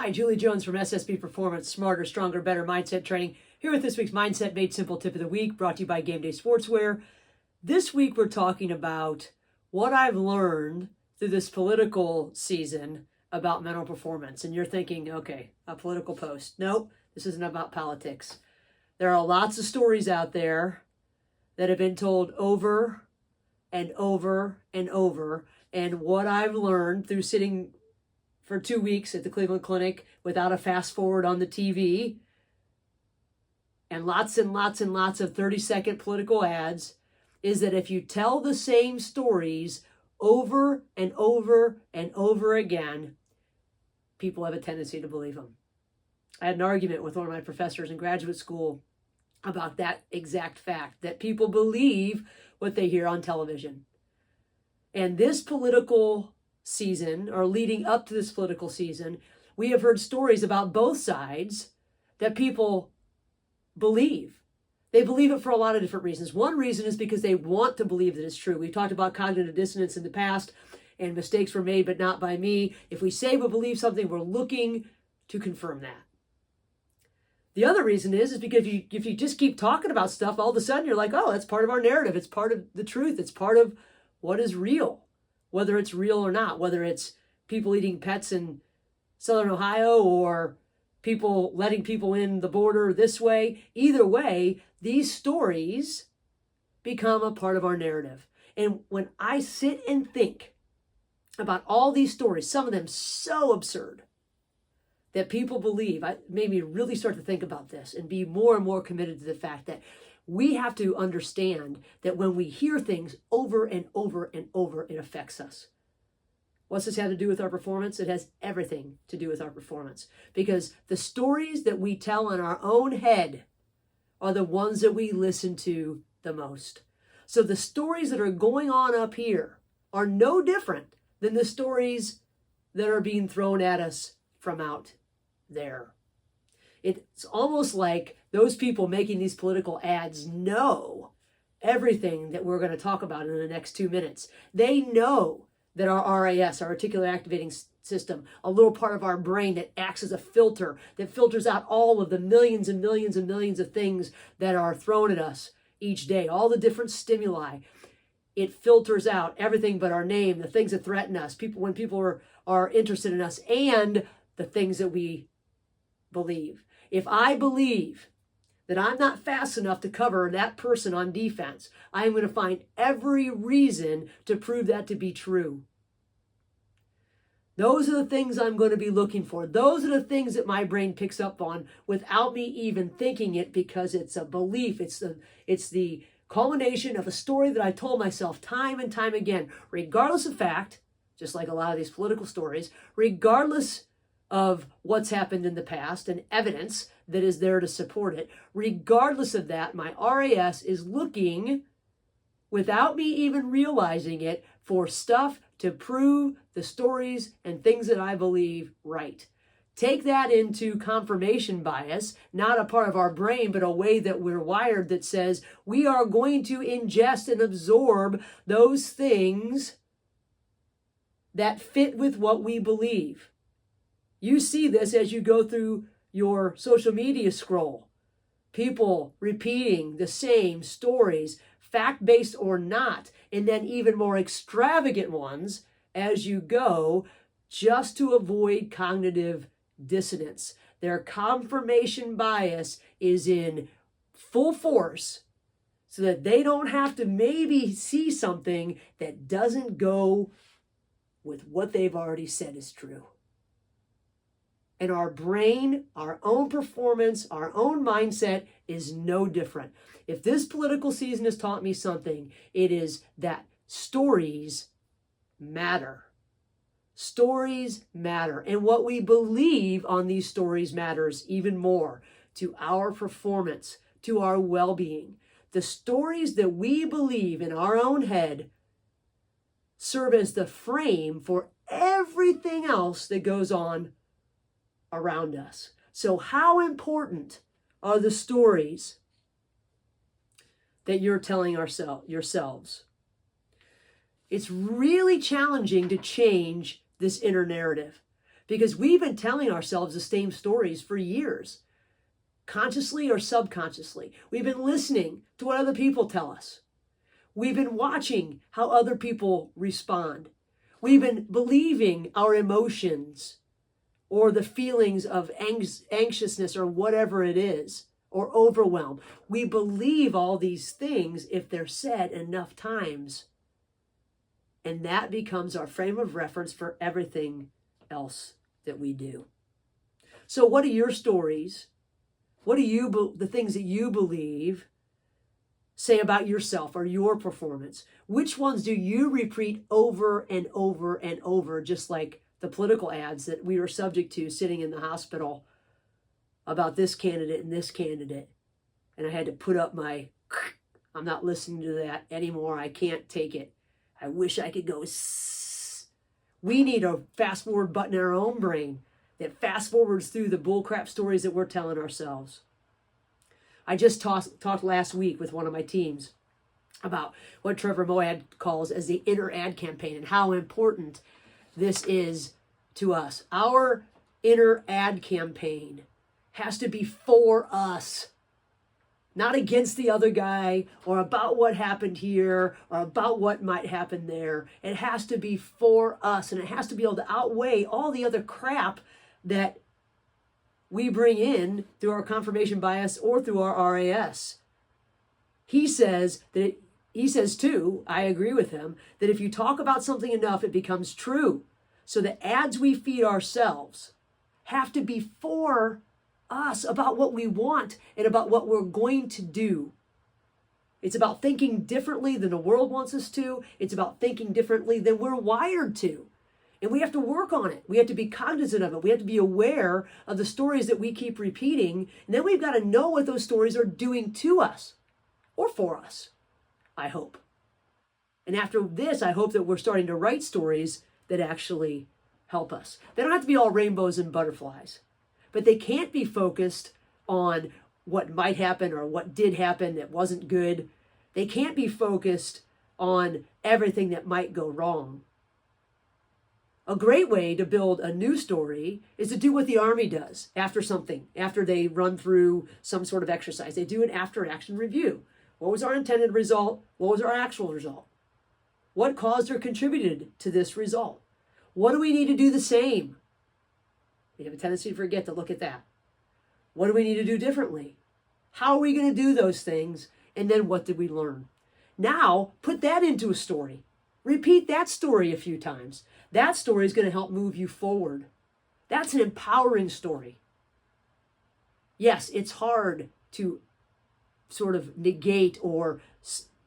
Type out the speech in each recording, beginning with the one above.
Hi, Julie Jones from SSB Performance, Smarter, Stronger, Better Mindset Training, here with this week's Mindset Made Simple Tip of the Week, brought to you by Game Day Sportswear. This week we're talking about what I've learned through this political season about mental performance. And you're thinking, okay, a political post. Nope, this isn't about politics. There are lots of stories out there that have been told over and over and over. And what I've learned through sitting for 2 weeks at the Cleveland Clinic without a fast forward on the TV and lots and lots and lots of 30-second political ads is that if you tell the same stories over and over and over again, people have a tendency to believe them. I had an argument with one of my professors in graduate school about that exact fact, that people believe what they hear on television. And this political season, or leading up to this political season, we have heard stories about both sides that people believe. They believe it for a lot of different reasons. One reason is because they want to believe that it's true. We've talked about cognitive dissonance in the past, and mistakes were made, but not by me. If we say we believe something, we're looking to confirm that. The other reason is because if you just keep talking about stuff, all of a sudden you're like, oh, that's part of our narrative. It's part of the truth. It's part of what is real, whether it's real or not, whether it's people eating pets in Southern Ohio or people letting people in the border this way. Either way, these stories become a part of our narrative. And when I sit and think about all these stories, some of them so absurd, that people believe, it made me really start to think about this and be more and more committed to the fact that we have to understand that when we hear things over and over and over, it affects us. What's this have to do with our performance? It has everything to do with our performance, because the stories that we tell in our own head are the ones that we listen to the most. So the stories that are going on up here are no different than the stories that are being thrown at us from out there. It's almost like those people making these political ads know everything that we're going to talk about in the next 2 minutes. They know that our RAS, our reticular activating system, a little part of our brain that acts as a filter, that filters out all of the millions and millions and millions of things that are thrown at us each day, all the different stimuli. It filters out everything but our name, the things that threaten us, when people are interested in us, and the things that we believe. If I believe that I'm not fast enough to cover that person on defense, I am going to find every reason to prove that to be true. Those are the things I'm going to be looking for. Those are the things that my brain picks up on without me even thinking it, because it's a belief. It's the culmination of a story that I told myself time and time again, regardless of fact, just like a lot of these political stories, regardless of what's happened in the past and evidence that is there to support it. Regardless of that, my RAS is looking, without me even realizing it, for stuff to prove the stories and things that I believe right. Take that into confirmation bias, not a part of our brain, but a way that we're wired that says we are going to ingest and absorb those things that fit with what we believe. You see this as you go through your social media scroll. People repeating the same stories, fact-based or not, and then even more extravagant ones as you go, just to avoid cognitive dissonance. Their confirmation bias is in full force so that they don't have to maybe see something that doesn't go with what they've already said is true. And our brain, our own performance, our own mindset is no different. If this political season has taught me something, it is that stories matter. Stories matter. And what we believe on these stories matters even more to our performance, to our well-being. The stories that we believe in our own head serve as the frame for everything else that goes on around us. So how important are the stories that you're telling yourselves? It's really challenging to change this inner narrative, because we've been telling ourselves the same stories for years, consciously or subconsciously. We've been listening to what other people tell us. We've been watching how other people respond. We've been believing our emotions or the feelings of anxiousness or whatever it is, or overwhelm. We believe all these things if they're said enough times. And that becomes our frame of reference for everything else that we do. So what are your stories? What do the things that you believe say about yourself or your performance? Which ones do you repeat over and over and over, just like the political ads that we were subject to sitting in the hospital about this candidate and this candidate? And I had to put up my, I'm not listening to that anymore. I can't take it. I wish I could go. We need a fast forward button in our own brain that fast forwards through the bullcrap stories that we're telling ourselves. I just talked last week with one of my teams about what Trevor Moawad calls as the inner ad campaign and how important this is to us. Our inner ad campaign has to be for us, not against the other guy or about what happened here or about what might happen there. It has to be for us, and it has to be able to outweigh all the other crap that we bring in through our confirmation bias or through our RAS. He says too, I agree with him, that if you talk about something enough, it becomes true. So the ads we feed ourselves have to be for us, about what we want and about what we're going to do. It's about thinking differently than the world wants us to. It's about thinking differently than we're wired to. And we have to work on it. We have to be cognizant of it. We have to be aware of the stories that we keep repeating. And then we've got to know what those stories are doing to us or for us, I hope. And after this, I hope that we're starting to write stories that actually help us. They don't have to be all rainbows and butterflies, but they can't be focused on what might happen or what did happen that wasn't good. They can't be focused on everything that might go wrong. A great way to build a new story is to do what the Army does after they run through some sort of exercise. They do an after-action review. What was our intended result? What was our actual result? What caused or contributed to this result? What do we need to do the same? We have a tendency to forget to look at that. What do we need to do differently? How are we going to do those things? And then what did we learn? Now, put that into a story. Repeat that story a few times. That story is going to help move you forward. That's an empowering story. Yes, it's hard to sort of negate or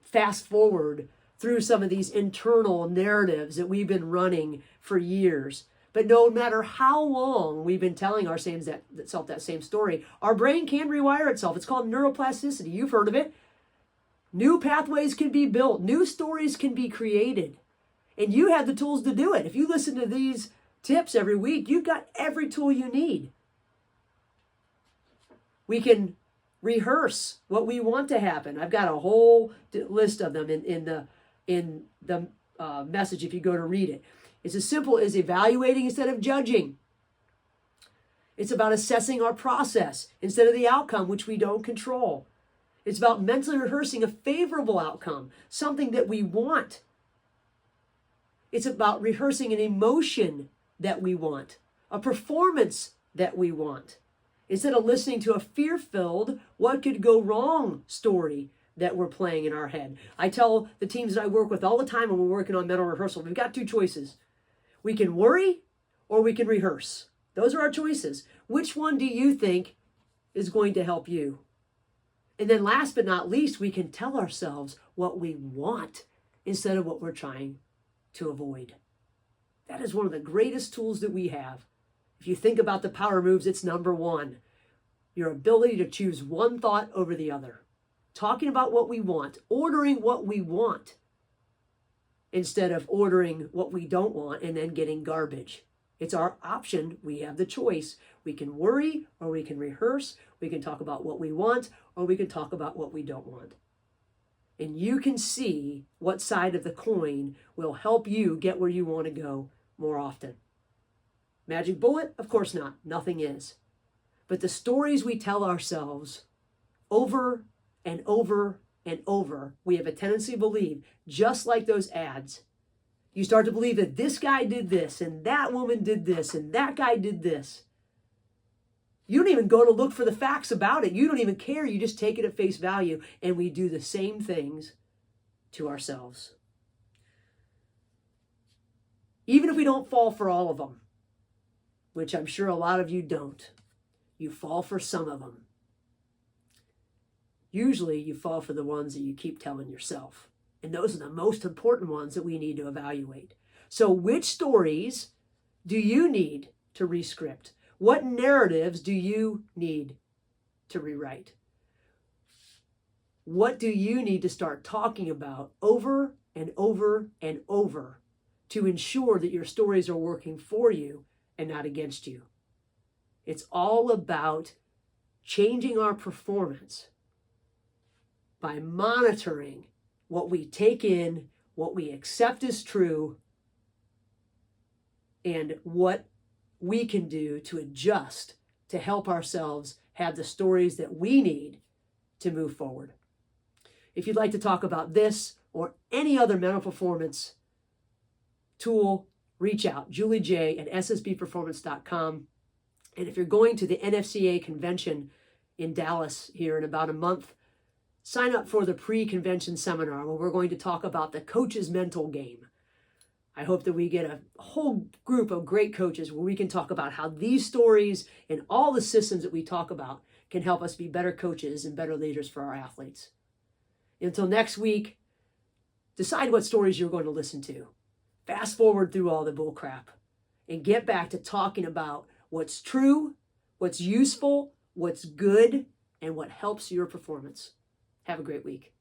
fast forward through some of these internal narratives that we've been running for years. But no matter how long we've been telling ourselves that same story, our brain can rewire itself. It's called neuroplasticity. You've heard of it. New pathways can be built. New stories can be created. And you have the tools to do it. If you listen to these tips every week, you've got every tool you need. We can rehearse what we want to happen. I've got a whole list of them in the message if you go to read it. It's as simple as evaluating instead of judging. It's about assessing our process instead of the outcome, which we don't control. It's about mentally rehearsing a favorable outcome, something that we want. It's about rehearsing an emotion that we want, a performance that we want, instead of listening to a fear-filled, what could go wrong story that we're playing in our head. I tell the teams that I work with all the time when we're working on mental rehearsal, we've got two choices. We can worry or we can rehearse. Those are our choices. Which one do you think is going to help you? And then last but not least, we can tell ourselves what we want instead of what we're trying to avoid. That is one of the greatest tools that we have. If you think about the power moves, it's number one. Your ability to choose one thought over the other. Talking about what we want, ordering what we want, instead of ordering what we don't want and then getting garbage. It's our option. We have the choice. We can worry or we can rehearse. We can talk about what we want or we can talk about what we don't want. And you can see what side of the coin will help you get where you want to go more often. Magic bullet? Of course not. Nothing is. But the stories we tell ourselves over and over and over, we have a tendency to believe, just like those ads. You start to believe that this guy did this, and that woman did this, and that guy did this. You don't even go to look for the facts about it. You don't even care. You just take it at face value, and we do the same things to ourselves. Even if we don't fall for all of them, which I'm sure a lot of you don't, you fall for some of them. Usually you fall for the ones that you keep telling yourself. And those are the most important ones that we need to evaluate. So which stories do you need to rescript? What narratives do you need to rewrite? What do you need to start talking about over and over and over to ensure that your stories are working for you and not against you? It's all about changing our performance by monitoring what we take in, what we accept as true, and what we can do to adjust to help ourselves have the stories that we need to move forward. If you'd like to talk about this or any other mental performance tool, reach out, juliej@ssbperformance.com. And if you're going to the NFCA convention in Dallas here in about a month, sign up for the pre-convention seminar where we're going to talk about the coach's mental game. I hope that we get a whole group of great coaches where we can talk about how these stories and all the systems that we talk about can help us be better coaches and better leaders for our athletes. Until next week, decide what stories you're going to listen to. Fast forward through all the bull crap and get back to talking about what's true, what's useful, what's good, and what helps your performance. Have a great week.